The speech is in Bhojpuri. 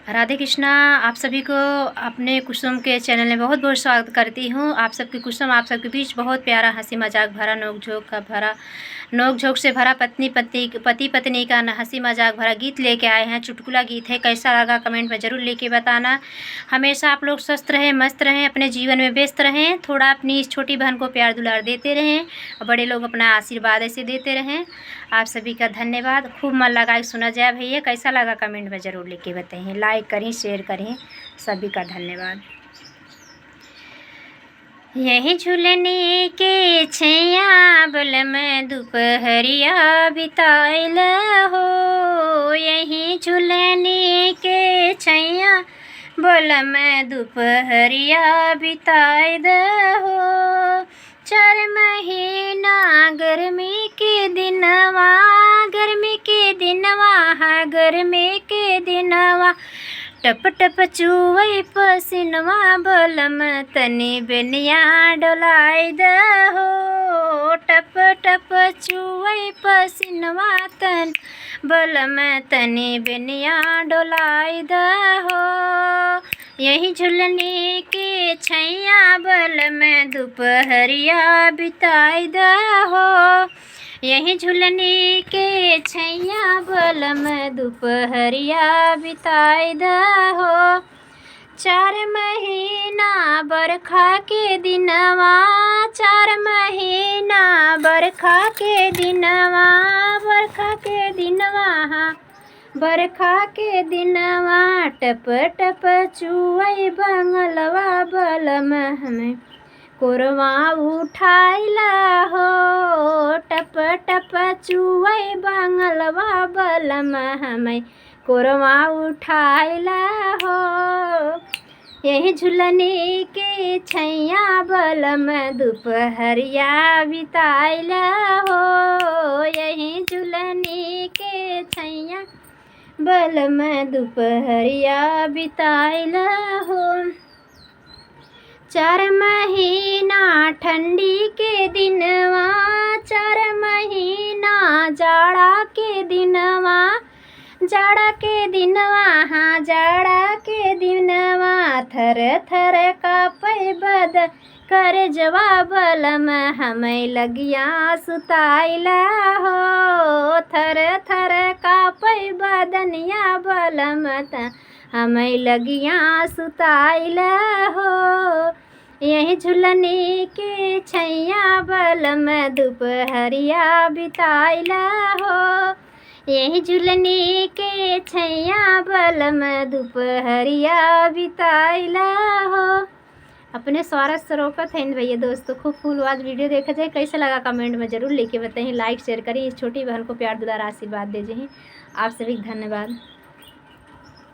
राधे कृष्णा। आप सभी को अपने कुसुम के चैनल में बहुत बहुत स्वागत करती हूँ। आप सबकी कुसुम आप सबके बीच बहुत प्यारा हंसी मजाक भरा नोक झोंक से भरा पति पत्नी का हंसी मजाक भरा गीत लेके आए हैं। चुटकुला गीत है, कैसा लगा कमेंट में ज़रूर लेके बताना। हमेशा आप लोग स्वस्थ रहें, मस्त रहें, अपने जीवन में व्यस्त रहें। थोड़ा अपनी इस छोटी बहन को प्यार दुलार देते रहें और बड़े लोग अपना आशीर्वाद ऐसे देते रहें। आप सभी का धन्यवाद। खूब मन लगा के सुना जाए भैया। कैसा लगा कमेंट में ज़रूर लिख बताइए। लाइक करें, शेयर करें। सभी का धन्यवाद। यही झूलने के छैया बलम दोपहरिया बिताइल हो। यही झूलने के छैया बलम दोपहरिया बिताइल हो। 4 महीना गर्मी के दिनवा, गर्मी के दिनवा टप टप चुवई पसीनवा बलम तनी बेनिया डोलाई हो। टप टप चुवई पसीनवा तन बलम तनी बेनिया डोलाई हो। यही झुलने के छैया बलम दोपहरिया बिताई हो। यही झुलने के छैया बलम दोपहरिया बिताई हो। 4 महीना बरखा के दिनवा, 4 महीना बरखा के दिनवा, बरखा के दिनवा टप टप चुवई बंगलवा बलम हमें कोरवा उठाइला हो। टप टप चुवई बंगलवा बलम हमें कोरवा उठाइला हो। यही झुलने के छैया बलम दोपहरिया बिताइला हो। यही झुलने के छैया बलम दोपहरिया बिताइला हो। 4 महीना ठंडी के दिनवा, 4 महीना जाड़ा के दिनवा, जाड़ा के दिनवा थर थर कापै बद कर जवा बलम हमें लगिया सुताइला हो। थर थर कापै बदनिया बलम हमें लगिया सुताइला हो। यही झुलने के छैया बलम दोपहरिया बिताइला हो। यही झुलने के छैया बलम दोपहरिया बिताइला हो। अपने स्वार्थ सरोकत है भैया दोस्तों। खूब फुल आज वीडियो देखा जाए। कैसा लगा कमेंट में ज़रूर लेके बताइए। लाइक शेयर करें। इस छोटी बहन को प्यार दुलार आशीर्वाद दीजिए। आप सभी धन्यवाद।